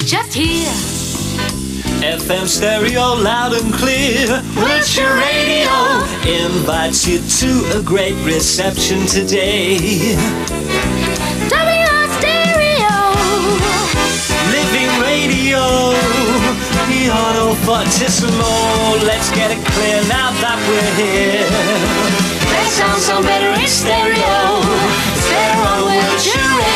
just here. FM stereo loud and clear. Wiltshire Radio invites you to a great reception today. WR Stereo. Living radio. Piano fortissimo. Let's get it clear now that we're here. They sound so better in stereo. Stereo Wiltshire Radio.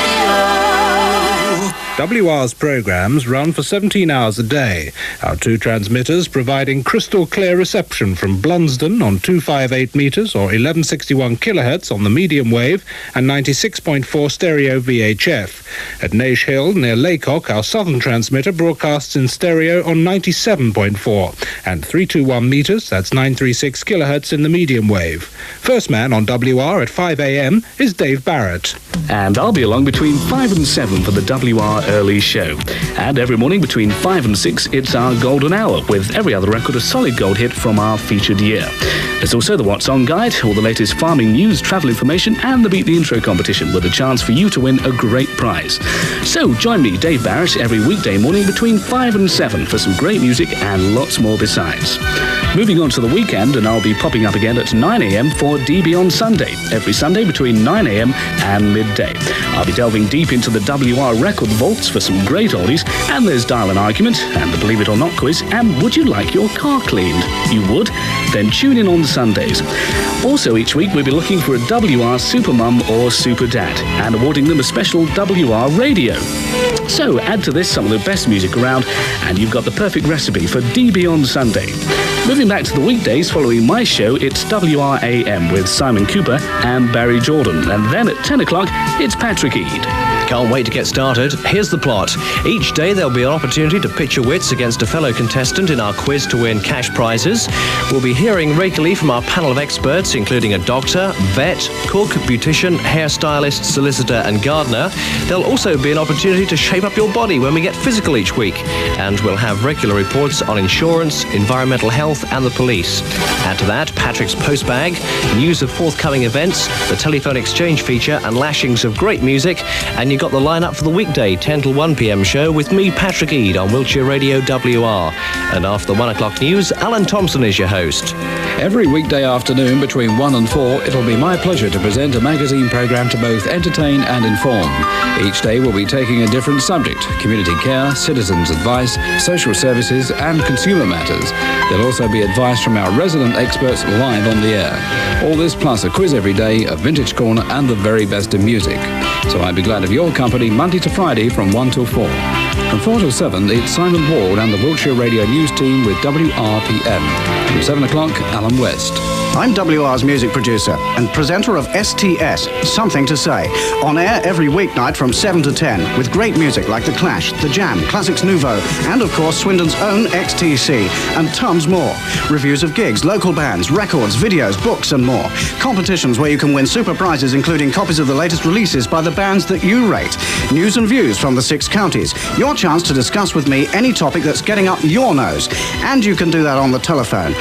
WR's programmes run for 17 hours a day. Our two transmitters providing crystal clear reception from Blunsdon on 258 metres or 1161 kilohertz on the medium wave and 96.4 stereo VHF. At Naish Hill near Laycock, our southern transmitter broadcasts in stereo on 97.4 and 321 metres, that's 936 kilohertz in the medium wave. First man on WR at 5 a.m. is Dave Barrett. And I'll be along between 5 and 7 for the WR Early Show. And every morning between 5 and 6, it's our Golden Hour, with every other record a solid gold hit from our featured year. There's also the What's On Guide, all the latest farming news, travel information, and the Beat the Intro competition, with a chance for you to win a great prize. So join me, Dave Barrett, every weekday morning between 5 and 7 for some great music and lots more besides. Moving on to the weekend, and I'll be popping up again at 9 a.m. for DB on Sunday, every Sunday between 9 a.m. and midday. I'll be delving deep into the WR record vaults for some great oldies, and there's Dial and Argument, and the Believe It or Not quiz, and Would You Like Your Car Cleaned? You would? Then tune in on Sundays. Also each week we'll be looking for a WR Super Mum or Super Dad, and awarding them a special WR radio. So add to this some of the best music around, and you've got the perfect recipe for DB on Sunday. Moving back to the weekdays following my show, it's WRAM with Simon Cooper and Barry Jordan. And then at 10 o'clock, it's Patrick Eade. Can't wait to get started. Here's the plot. Each day there'll be an opportunity to pitch your wits against a fellow contestant in our quiz to win cash prizes. We'll be hearing regularly from our panel of experts, including a doctor, vet, cook, beautician, hairstylist, solicitor and gardener. There'll also be an opportunity to shape up your body when we get physical each week. And we'll have regular reports on insurance, environmental health and the police. Add to that Patrick's postbag, news of forthcoming events, the telephone exchange feature and lashings of great music, and you got the lineup for the weekday 10 till 1 p.m. show with me, Patrick Eade, on Wiltshire Radio WR. And after the 1 o'clock news, Alan Thompson is your host. Every weekday afternoon between 1 and 4, it'll be my pleasure to present a magazine programme to both entertain and inform. Each day we'll be taking a different subject: community care, citizens' advice, social services and consumer matters. There'll also be advice from our resident experts live on the air. All this plus a quiz every day, a vintage corner and the very best in music. So I'd be glad of your company Monday to Friday from 1 till 4. From 4 till 7, it's Simon Ward and the Wiltshire Radio News team with WRPM. From 7 o'clock, Alan West. I'm WR's music producer and presenter of STS, Something to Say, on air every weeknight from 7 to 10, with great music like The Clash, The Jam, Classics Nouveau, and of course Swindon's own XTC, and tons more. Reviews of gigs, local bands, records, videos, books and more. Competitions where you can win super prizes including copies of the latest releases by the bands that you rate. News and views from the 6 counties. Your chance to discuss with me any topic that's getting up your nose. And you can do that on the telephone.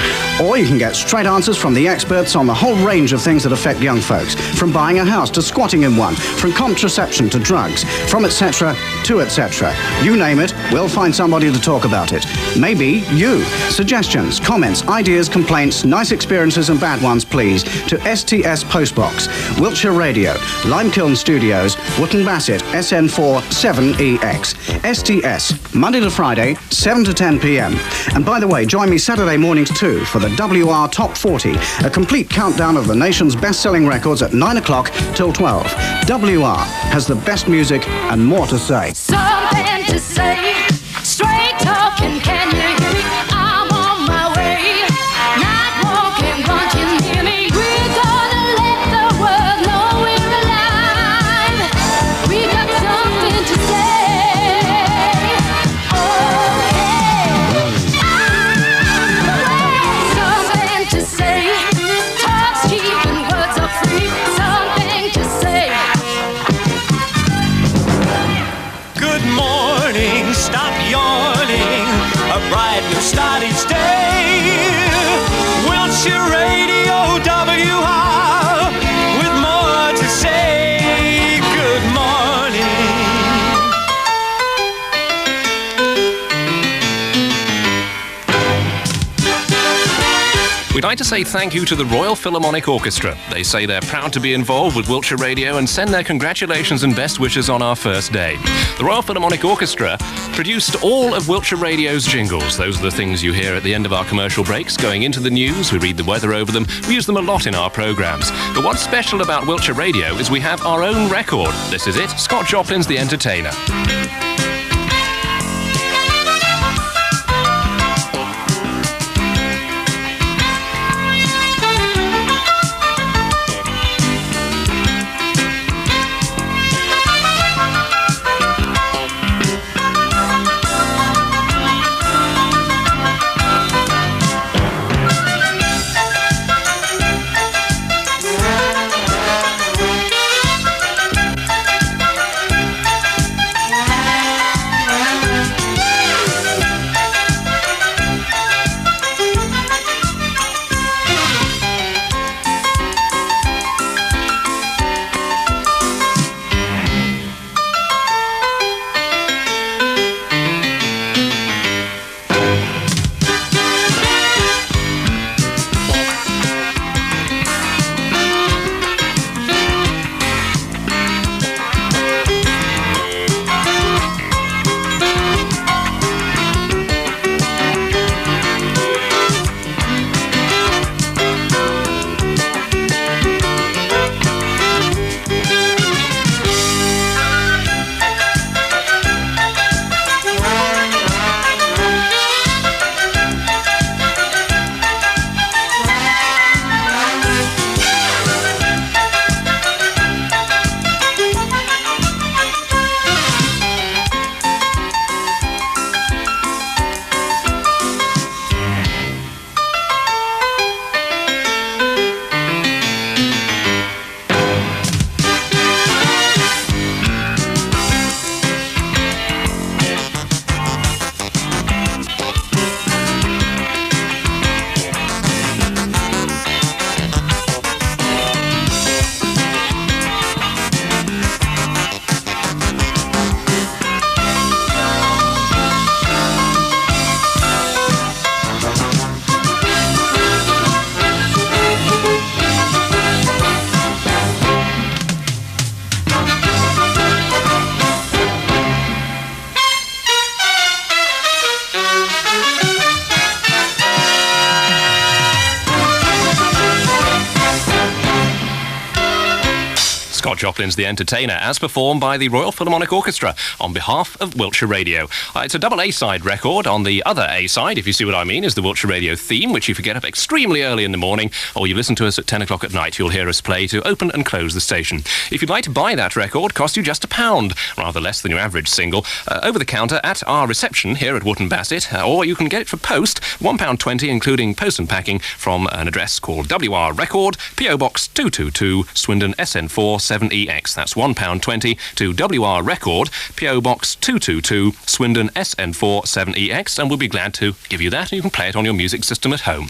Or you can get straight answers from the experts on the whole range of things that affect young folks, from buying a house to squatting in one, from contraception to drugs, from etc. to etc. You name it, we'll find somebody to talk about it. Maybe you. Suggestions, comments, ideas, complaints, nice experiences and bad ones, please, to STS Postbox, Wiltshire Radio, Limekiln Studios, Wootton Bassett, SN4 7EX. STS, Monday to Friday, 7 to 10 p.m. And by the way, join me Saturday mornings too for the WR Top 40, a complete countdown of the nation's best-selling records at 9 o'clock till 12. WR has the best music and more to say. Something to say, straight talking, can you hear me? I'm on my way, not walking, run, can you hear me? We're gonna let the world know we're alive. We got something to say. Oh yeah, something to say. Talk's cheap and words are free. Something to say. Good morning, stop yawning. A bright new start each day. Wiltshire Radio WR with more to say. Good morning. We'd like to say thank you to the Royal Philharmonic Orchestra. They say they're proud to be involved with Wiltshire Radio and send their congratulations and best wishes on our first day. The Royal Philharmonic Orchestra produced all of Wiltshire Radio's jingles. Those are the things you hear at the end of our commercial breaks. Going into the news, we read the weather over them. We use them a lot in our programmes. But what's special about Wiltshire Radio is we have our own record. This is it, Scott Joplin's The Entertainer. Scott Joplin's The Entertainer, as performed by the Royal Philharmonic Orchestra on behalf of Wiltshire Radio. It's a double A-side record. On the other A-side, if you see what I mean, is the Wiltshire Radio theme, which if you get up extremely early in the morning, or you listen to us at 10 o'clock at night, you'll hear us play to open and close the station. If you'd like to buy that record, cost you just £1, rather less than your average single, over the counter at our reception here at Wootton Bassett, or you can get it for post, £1.20, including post and packing, from an address called WR Record, PO Box 222, Swindon SN4 7EX. That's £1.20 to WR Record, PO Box 222, Swindon SN4 7EX, and we'll be glad to give you that, and you can play it on your music system at home.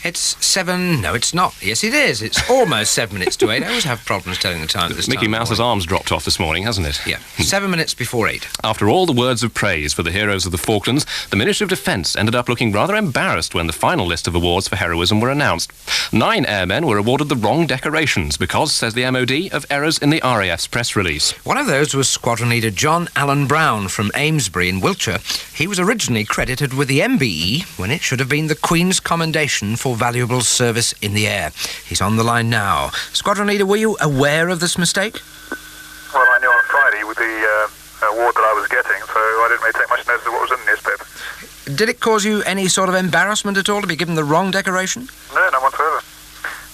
It's 7... No, it's not. Yes, it is. It's almost 7 minutes to 8. I always have problems telling the time at this Mickey time. Mouse's arms dropped off this morning, hasn't it? Yeah. 7 minutes before 8. After all the words of praise for the heroes of the Falklands, the Ministry of Defence ended up looking rather embarrassed when the final list of awards for heroism were announced. 9 airmen were awarded the wrong decorations because, says the MOD, of errors in the RAF's press release. One of those was Squadron Leader John Allen Brown from Amesbury in Wiltshire. He was originally credited with the MBE when it should have been the Queen's Commendation for Valuable Service in the Air. He's on the line now. Squadron Leader, were you aware of this mistake? Well, I knew on Friday with the award that I was getting, so I didn't really take much notice of what was in the newspaper. Did it cause you any sort of embarrassment at all to be given the wrong decoration? No, none whatsoever.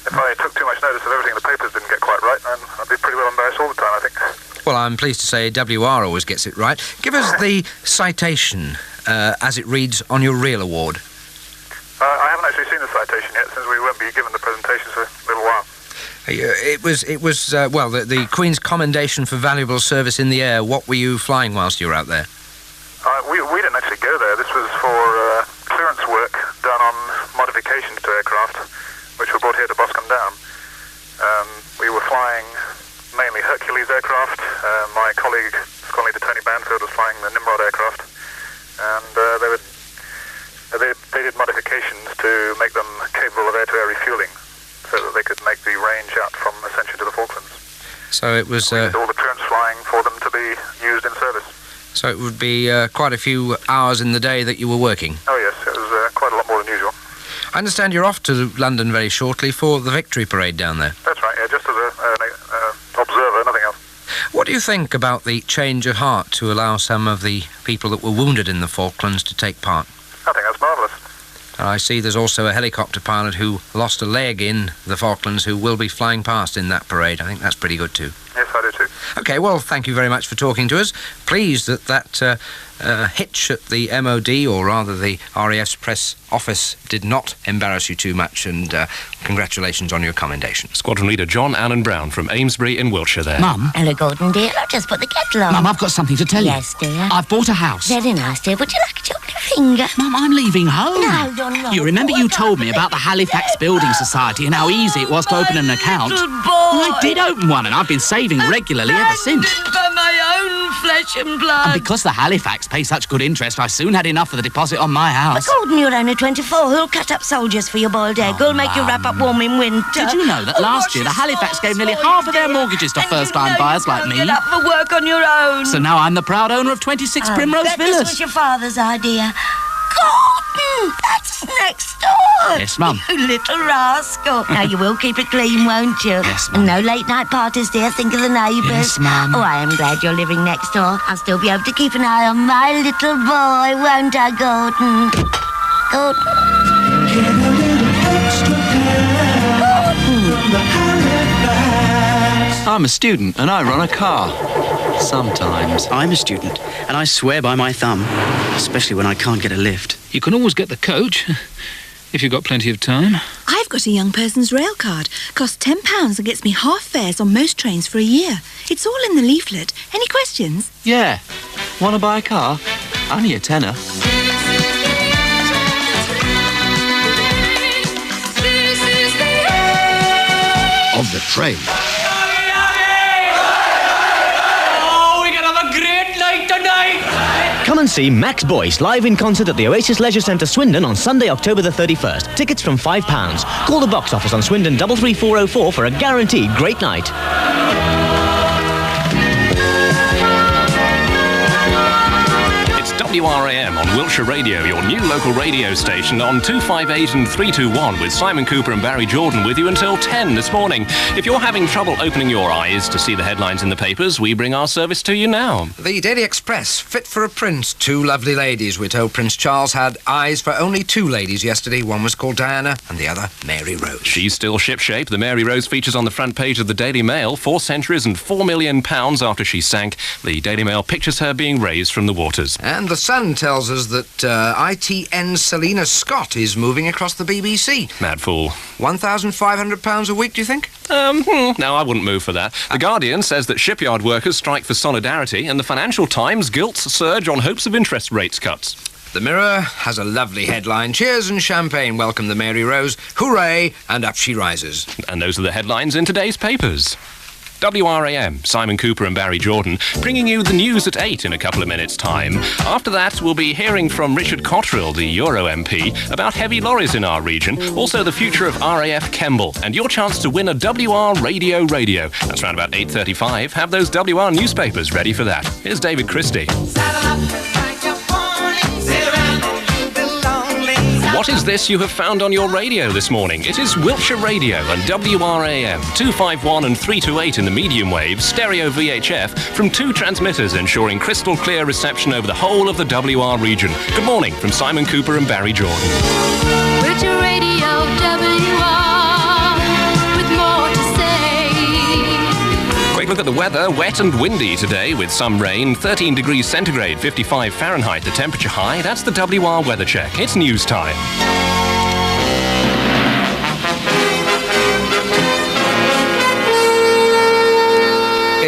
If I took too much notice of everything the papers didn't get quite right, then I'd be pretty well embarrassed all the time, I think. Well, I'm pleased to say WR always gets it right. Give us the citation as it reads on your real award. I haven't actually seen the citation yet, since we won't be given the presentation for a little while. It was the Queen's Commendation for Valuable Service in the Air. What were you flying whilst you were out there? We didn't actually go there. This was for clearance work done on modifications to aircraft, which were brought here to Boscombe Down. We were flying mainly Hercules aircraft. My colleague, Squadron Leader Tony Banfield, was flying the Nimrod aircraft, and they they did modifications to make them capable of air-to-air refueling, so that they could make the range out from Ascension to the Falklands. So it was... We did all the clearance flying for them to be used in service. So it would be quite a few hours in the day that you were working? Oh yes, it was quite a lot more than usual. I understand you're off to London very shortly for the Victory Parade down there. That's right, yeah, just as an observer, nothing else. What do you think about the change of heart to allow some of the people that were wounded in the Falklands to take part? I think that's marvellous. I see there's also a helicopter pilot who lost a leg in the Falklands who will be flying past in that parade. I think that's pretty good too. Yes, I do too. OK, well, thank you very much for talking to us. Pleased that hitch at the MOD, or rather the RAF's press office, did not embarrass you too much, and congratulations on your commendation. Squadron Leader John Allen Brown from Amesbury in Wiltshire there. Mum? Hello, Gordon, dear. I've just put the kettle on. Mum, I've got something to tell you. Yes, dear. I've bought a house. Very nice, dear. Would you like a chocolate finger? Mum, I'm leaving home. No, you're not. You remember you told me about the Halifax Building Society and how easy it was to open an account? Good boy. Well, I did open one, and I've been saving regularly ever since. For my own flesh and blood. And because the Halifax pay such good interest, I soon had enough for the deposit on my house. But Gordon, you're only 24. Who'll cut up soldiers for your boiled egg? Who'll make you wrap up warm in winter? Did you know that last year the Halifax gave nearly half of their mortgages to first-time buyers like me? Get up for work on your own. So now I'm the proud owner of 26 Primrose bet Villas. This was your father's idea. Gordon, that's next door. Yes, Mum. You little rascal. Now you will keep it clean, won't you? Yes, Mum. And no late-night parties, dear. Think of the neighbours. Yes, Mum. Oh, I am glad you're living next door. I'll still be able to keep an eye on my little boy, won't I, Gordon? I'm a student and I run a car. Sometimes. I'm a student and I swear by my thumb, especially when I can't get a lift. You can always get the coach, if you've got plenty of time. I've got a young person's rail card. Costs £10 and gets me half fares on most trains for a year. It's all in the leaflet. Any questions? Yeah. Want to buy a car? Only a tenner. Of the train. Come and see Max Boyce live in concert at the Oasis Leisure Centre, Swindon on Sunday, October the 31st. Tickets from £5. Call the box office on Swindon 33404 for a guaranteed great night. WRAM on Wiltshire Radio, your new local radio station on 258 and 321 with Simon Cooper and Barry Jordan with you until 10 this morning. If you're having trouble opening your eyes to see the headlines in the papers, we bring our service to you now. The Daily Express, fit for a prince. Two lovely ladies. We're told Prince Charles had eyes for only two ladies yesterday. One was called Diana and the other Mary Rose. She's still shipshape. The Mary Rose features on the front page of the Daily Mail. 4 centuries and £4 million after she sank. The Daily Mail pictures her being raised from the waters. And the Sun tells us that ITN Selina Scott is moving across the BBC. Mad fool. £1,500 a week, do you think? No, I wouldn't move for that. The Guardian says that shipyard workers strike for solidarity, and the Financial Times gilts surge on hopes of interest rates cuts. The Mirror has a lovely headline. Cheers and champagne welcome the Mary Rose. Hooray, and up she rises. And those are the headlines in today's papers. WRAM, Simon Cooper and Barry Jordan, bringing you the news at 8 in a couple of minutes' time. After that, we'll be hearing from Richard Cotterill, the Euro MP, about heavy lorries in our region, also the future of RAF Kemble, and your chance to win a WR Radio. That's around about 8:35. Have those WR newspapers ready for that. Here's David Christie. What is this you have found on your radio this morning? It is Wiltshire Radio and WRAM, 251 and 328 in the medium wave, stereo VHF, from 2 transmitters ensuring crystal clear reception over the whole of the WR region. Good morning from Simon Cooper and Barry Jordan. Wiltshire Radio, WR, with more to say. Quick look at the weather. Wet and windy today with some rain. 13 degrees centigrade, 55 Fahrenheit, the temperature high. That's the WR weather check. It's news time.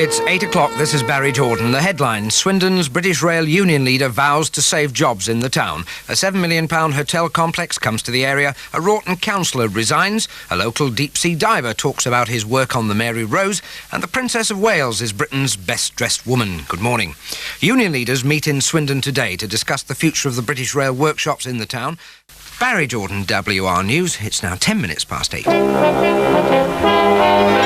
It's 8 o'clock. This is Barry Jordan. The headline: Swindon's British Rail union leader vows to save jobs in the town. A £7 million hotel complex comes to the area. A Wroughton councillor resigns. A local deep-sea diver talks about his work on the Mary Rose. And the Princess of Wales is Britain's best-dressed woman. Good morning. Union leaders meet in Swindon today to discuss the future of the British Rail workshops in the town. Barry Jordan, WR News. It's now 10 minutes past 8.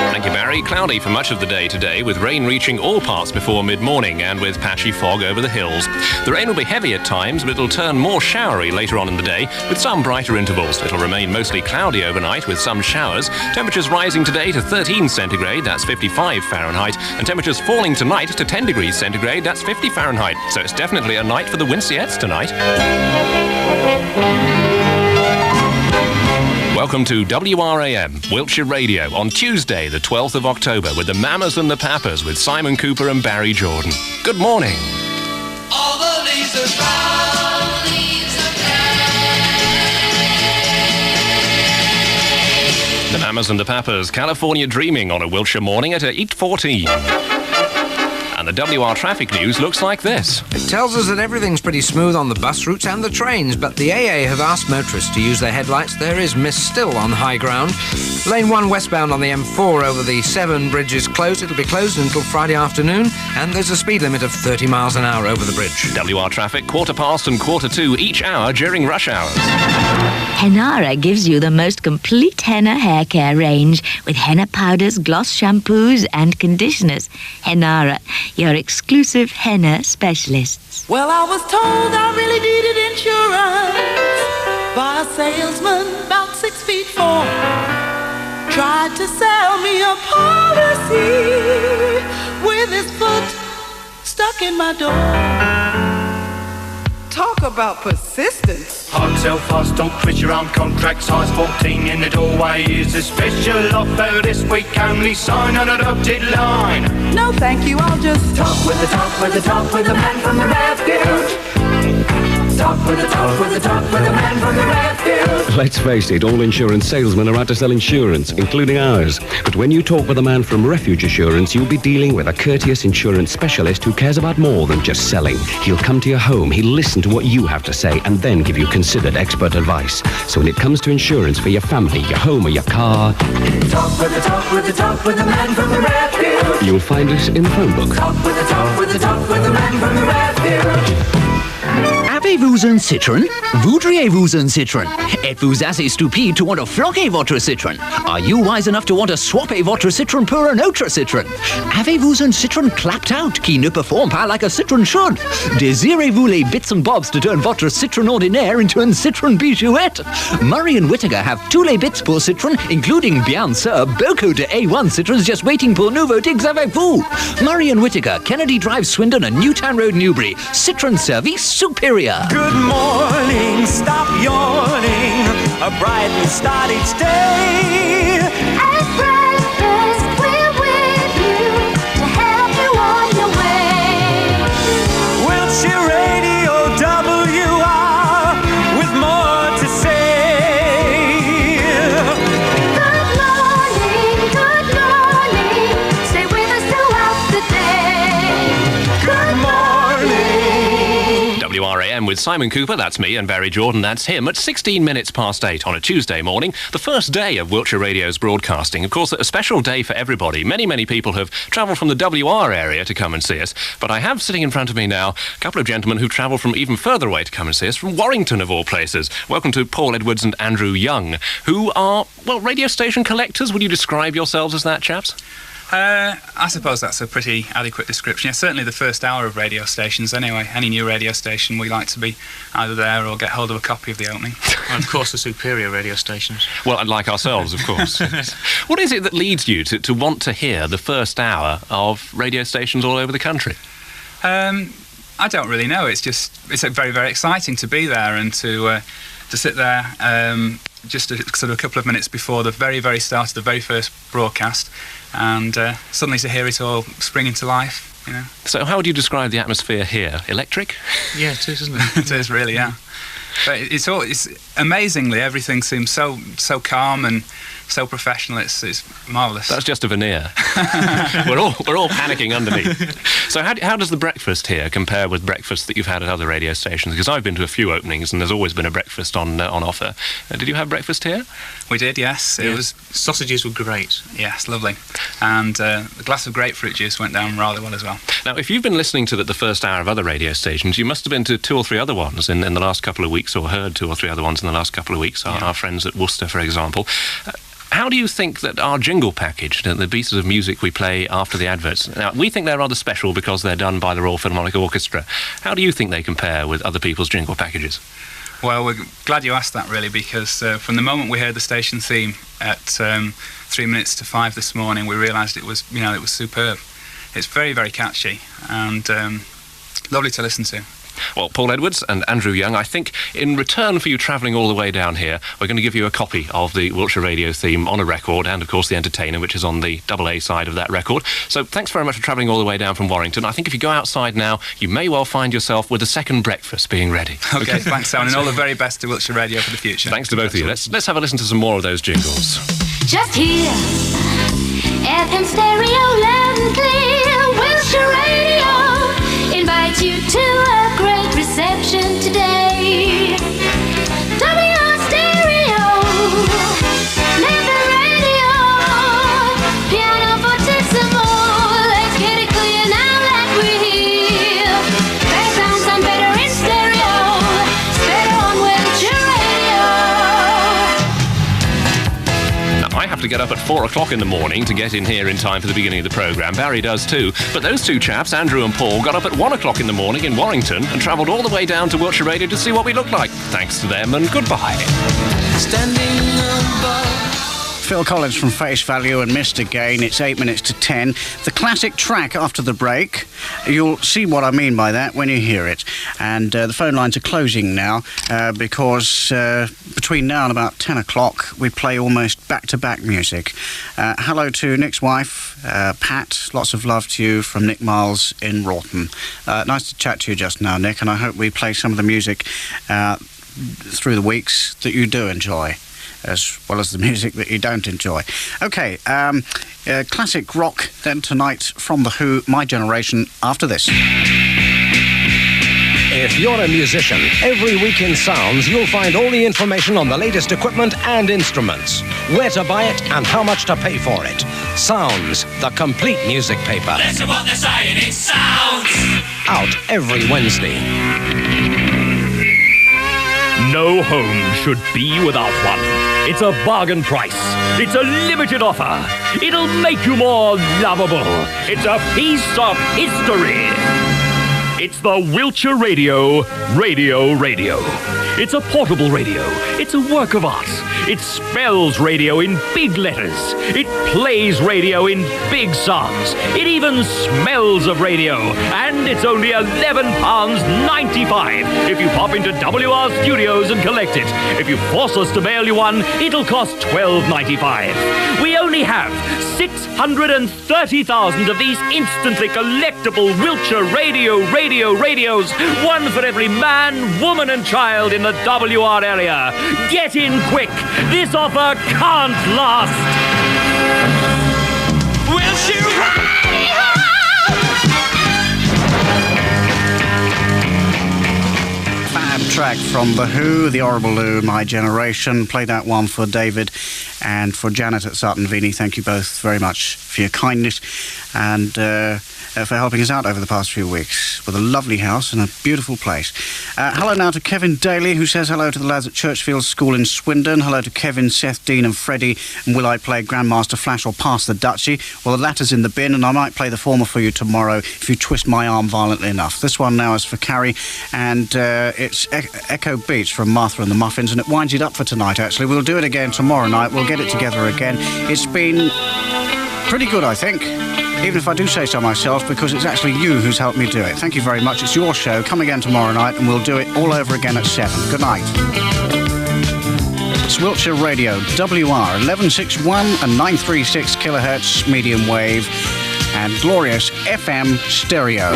Thank you, Barry. Cloudy for much of the day today, with rain reaching all parts before mid-morning and with patchy fog over the hills. The rain will be heavy at times, but it'll turn more showery later on in the day, with some brighter intervals. It'll remain mostly cloudy overnight with some showers. Temperatures rising today to 13 centigrade, that's 55 Fahrenheit, and temperatures falling tonight to 10 degrees centigrade, that's 50 Fahrenheit. So it's definitely a night for the Winciettes tonight. Welcome to WRAM, Wiltshire Radio, on Tuesday, the 12th of October, with the Mamas and the Papas, with Simon Cooper and Barry Jordan. Good morning. All the leaves are brown, The Mamas and the Papas, California Dreaming on a Wiltshire morning at 8:14. And the WR traffic news looks like this. It tells us that everything's pretty smooth on the bus routes and the trains, but the AA have asked motorists to use their headlights. There is mist still on high ground. Lane 1 westbound on the M4 over the Severn Bridge is closed. It'll be closed until Friday afternoon, and there's a speed limit of 30 miles an hour over the bridge. WR traffic, 1:15 and 1:45 each hour during rush hours. Henara gives you the most complete henna hair care range with henna powders, gloss shampoos and conditioners. Henara, your exclusive henna specialists. Well, I was told I really needed insurance by a salesman about 6'4". Tried to sell me a policy with his foot stuck in my door. Talk about persistence. Hard sell fast, don't quit your arm contract. Size 14 in the doorway is a special offer this week. Only sign on a dotted line. No, thank you, I'll just talk with the man from the refuge. Talk with the man from the refuge. Let's face it, all insurance salesmen are out to sell insurance, including ours. But when you talk with a man from Refuge Assurance, you'll be dealing with a courteous insurance specialist who cares about more than just selling. He'll come to your home, he'll listen to what you have to say, and then give you considered expert advice. So when it comes to insurance for your family, your home, or your car, Talk with the man from the refuge. you'll find it in the phone book. Talk with the man from the refuge. Avez-vous un citron? Voudriez-vous un citron? Êtes-vous assez stupide to want to floquer votre citron? Are you wise enough to want to swapper votre citron pour un autre citron? Avez-vous un citron clapped out qui ne performe pas like a citron should? Désirez-vous les bits and bobs to turn votre citron ordinaire into un citron bichouette? Murray and Whittaker have tous les bits pour citron, including, bien sûr, beaucoup de A1 citrons just waiting pour nous voter avec vous. Murray and Whittaker, Kennedy Drive, Swindon and Newtown Road, Newbury. Citron service superior. Good morning, stop yawning. A bright and start each day. At breakfast, we're with you to help you on your way. Wiltshire Radio WR with more to say. Good morning, stay with us throughout the day. Good morning. WRAM with Simon Cooper, that's me, and Barry Jordan, that's him, at 16 minutes past 8 on a Tuesday morning, the first day of Wiltshire Radio's broadcasting. Of course, a special day for everybody. Many people have travelled from the WR area to come and see us, but I have sitting in front of me now a couple of gentlemen who travelled from even further away to come and see us, from Warrington of all places. Welcome to Paul Edwards and Andrew Young, who are, well, radio station collectors. Would you describe yourselves as that, chaps? I suppose that's a pretty adequate description. Yeah, certainly the first hour of radio stations anyway. Any new radio station, we like to be either there or get hold of a copy of the opening. And of course the superior radio stations. Well, and like ourselves, of course. What is it that leads you to want to hear the first hour of radio stations all over the country? I don't really know. It's very, very exciting to be there and to sit there just sort of a couple of minutes before the very, very start of the very first broadcast, and suddenly to hear it all spring into life, you know. So how would you describe the atmosphere here? Electric? Yeah, it is, isn't it? It is really, yeah. But it's amazingly, everything seems so calm and so professional. It's marvellous. That's just a veneer. we're all panicking underneath. So how does the breakfast here compare with breakfasts that you've had at other radio stations? Because I've been to a few openings and there's always been a breakfast on offer. Did you have breakfast here? We did, yes. It was Sausages were great. Yes, lovely. And a glass of grapefruit juice went down rather well as well. Now, if you've been listening to the first hour of other radio stations, you must have been to 2 or 3 other ones in the last couple of weeks, or heard 2 or 3 other ones in the last couple of weeks. Our friends at Worcester, for example. How do you think that our jingle package, the pieces of music we play after the adverts, now, we think they're rather special because they're done by the Royal Philharmonic Orchestra. How do you think they compare with other people's jingle packages? Well, we're glad you asked that, really, because from the moment we heard the station theme at 3 minutes to 5 this morning, we realised it was superb. It's very, very catchy and lovely to listen to. Well, Paul Edwards and Andrew Young, I think in return for you travelling all the way down here, we're going to give you a copy of the Wiltshire Radio theme on a record, and of course the Entertainer, which is on the AA side of that record. So thanks very much for travelling all the way down from Warrington. I think if you go outside now, you may well find yourself with a second breakfast being ready. Okay, thanks, Sam, and all the very best to Wiltshire Radio for the future. Thanks to both of you. Let's have a listen to some more of those jingles. Just here, FM stereo loud and clear. Wiltshire Radio invites you to a great reception today. WR stereo, living radio, piano fortissimo. Let's get it clear now that we're here. Better sound better in stereo. It's better on Wiltshire Radio. Now, I have to get up at 4 o'clock in the morning to get in here in time for the beginning of the programme. Barry does too. But those two chaps, Andrew and Paul, got up at 1 o'clock in the morning in Warrington and travelled all the way down to Wiltshire Radio to see what we look like. Thanks to them and goodbye. Standing above. Phil Collins from Face Value and Missed Again. It's 8 minutes to 10. The classic track after the break. You'll see what I mean by that when you hear it. And the phone lines are closing now because between now and about 10 o'clock we play almost back-to-back music. Hello to Nick's wife, Pat. Lots of love to you from Nick Miles in Wroughton. Nice to chat to you just now, Nick, and I hope we play some of the music through the weeks that you do enjoy, as well as the music that you don't enjoy. OK, classic rock then tonight from The Who, My Generation, after this. If you're a musician, every week in Sounds you'll find all the information on the latest equipment and instruments, where to buy it and how much to pay for it. Sounds, the complete music paper. Listen what they're saying, it sounds! Out every Wednesday. No home should be without one. It's a bargain price. It's a limited offer. It'll make you more lovable. It's a piece of history. It's the Wiltshire Radio. It's a portable radio. It's a work of art. It spells radio in big letters. It plays radio in big songs. It even smells of radio. And it's only £11.95 if you pop into WR Studios and collect it. If you force us to mail you one, it'll cost £12.95. We only have 630,000 of these instantly collectible Wiltshire radios, one for every man, woman and child in the WR area. Get in quick. This offer can't last. Wiltshire Fab track from The Who, The Horrible Lou, My Generation. Play that one for David and for Janet at Sutton Venie. Thank you both very much for your kindness and for helping us out over the past few weeks with a lovely house and a beautiful place. Hello now to Kevin Daly, who says hello to the lads at Churchfield School in Swindon. Hello to Kevin, Seth, Dean and Freddie. And will I play Grandmaster Flash or Pass the Dutchie? Well, the latter's in the bin, and I might play the former for you tomorrow if you twist my arm violently enough. This one now is for Carrie, and it's Echo Beach from Martha and the Muffins, and it winds it up for tonight, actually. We'll do it again tomorrow night. We'll get it together again. It's been pretty good, I think. Even if I do say so myself, because it's actually you who's helped me do it. Thank you very much. It's your show. Come again tomorrow night, and we'll do it all over again at 7. Good night. It's Wiltshire Radio, WR, 1161 and 936 kilohertz medium wave, and glorious FM stereo.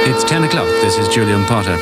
It's 10 o'clock. This is Julian Potter.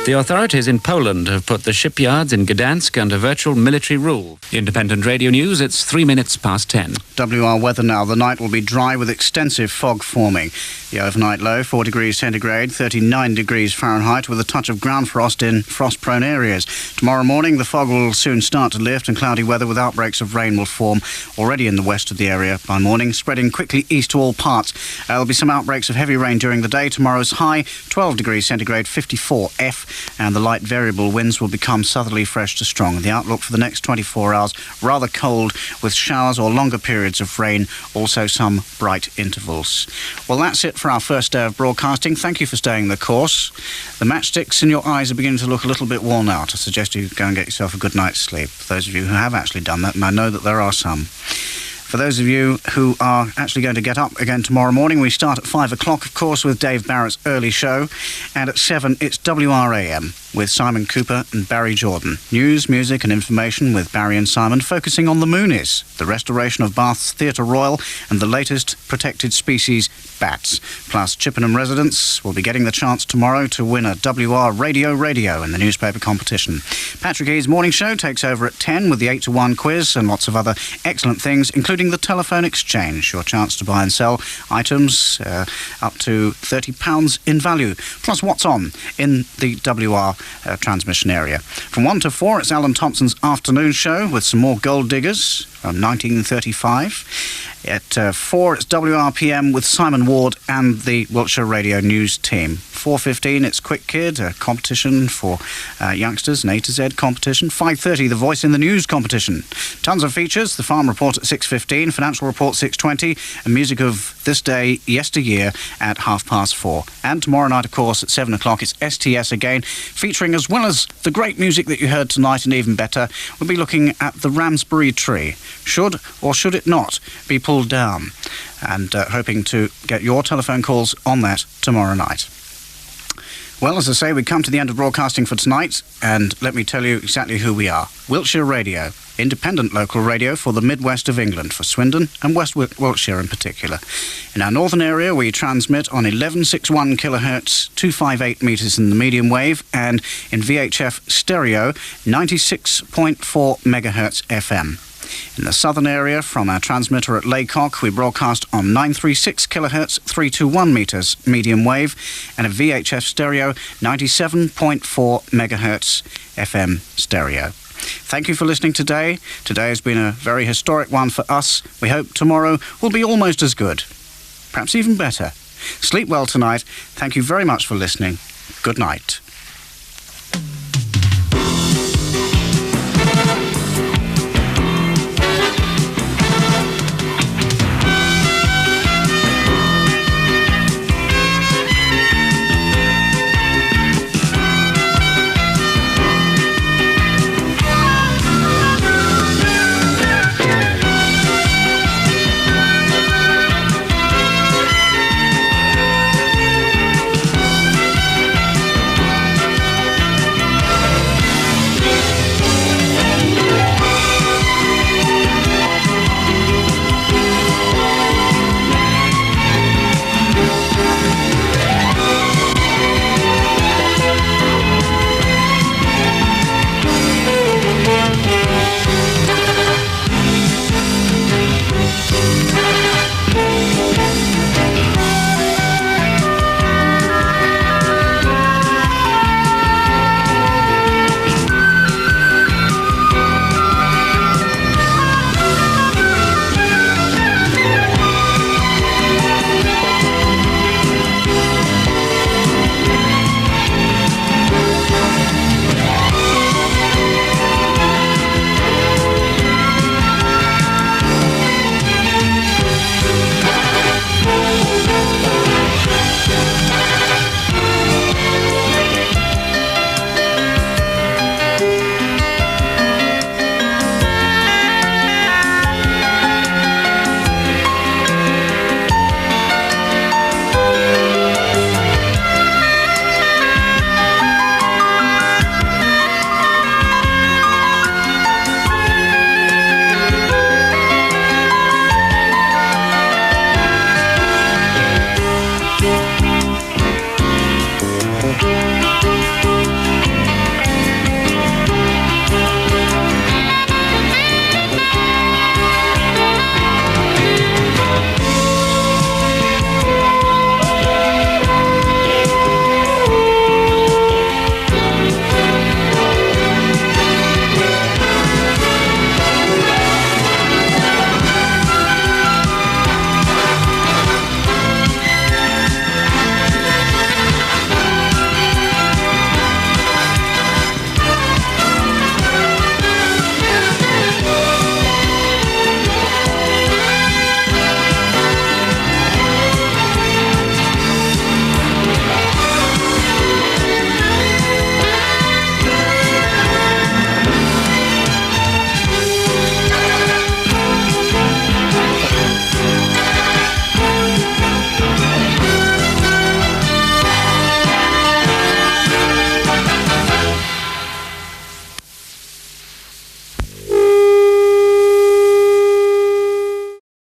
The authorities in Poland have put the shipyards in Gdansk under virtual military rule. Independent Radio News, it's 3 minutes past 10. WR weather now. The night will be dry with extensive fog forming. The overnight low, 4 degrees centigrade, 39 degrees Fahrenheit, with a touch of ground frost in frost-prone areas. Tomorrow morning, the fog will soon start to lift and cloudy weather with outbreaks of rain will form already in the west of the area by morning, spreading quickly east to all parts. There'll be some outbreaks of heavy rain during the day. Tomorrow's high, 12 degrees centigrade, 54 F, and the light variable winds will become southerly fresh to strong. The outlook for the next 24 hours, rather cold with showers or longer periods of rain, also some bright intervals. Well, that's it for our first day of broadcasting. Thank you for staying the course. The matchsticks in your eyes are beginning to look a little bit worn out. I suggest you go and get yourself a good night's sleep. For those of you who have actually done that, and I know that there are some. For those of you who are actually going to get up again tomorrow morning, we start at 5 o'clock, of course, with Dave Barrett's early show. And at 7, it's WRAM with Simon Cooper and Barry Jordan. News, music and information with Barry and Simon, focusing on the Moonies, the restoration of Bath's Theatre Royal and the latest protected species, bats. Plus, Chippenham residents will be getting the chance tomorrow to win a WR Radio in the newspaper competition. Patrick E's morning show takes over at 10 with the 8 to 1 quiz and lots of other excellent things, including the telephone exchange, your chance to buy and sell items up to £30 in value. Plus, what's on in the WR transmission area. From 1 to 4, it's Alan Thompson's afternoon show with some more gold diggers from 1935. At 4, it's WRPM with Simon Ward and the Wiltshire Radio News team. 4:15, it's Quick Kid, a competition for youngsters, an A to Z competition. 5:30, the Voice in the News competition. Tons of features, the Farm Report at 6:15, Financial Report 6:20, and music of this day, yesteryear at 4:30. And tomorrow night, of course, at 7 o'clock, it's STS again, featuring, as well as the great music that you heard tonight and even better, we'll be looking at the Ramsbury tree. Should or should it not be pulled down? And hoping to get your telephone calls on that tomorrow night. Well, as I say, we come to the end of broadcasting for tonight, and let me tell you exactly who we are. Wiltshire Radio, independent local radio for the Midwest of England, for Swindon and West Wiltshire in particular. In our northern area, we transmit on 1161 kilohertz, 258 metres in the medium wave, and in VHF stereo, 96.4 megahertz FM. In the southern area, from our transmitter at Laycock, we broadcast on 936 kilohertz, 321 metres medium wave, and a VHF stereo, 97.4 megahertz FM stereo. Thank you for listening today. Today has been a very historic one for us. We hope tomorrow will be almost as good, perhaps even better. Sleep well tonight. Thank you very much for listening. Good night.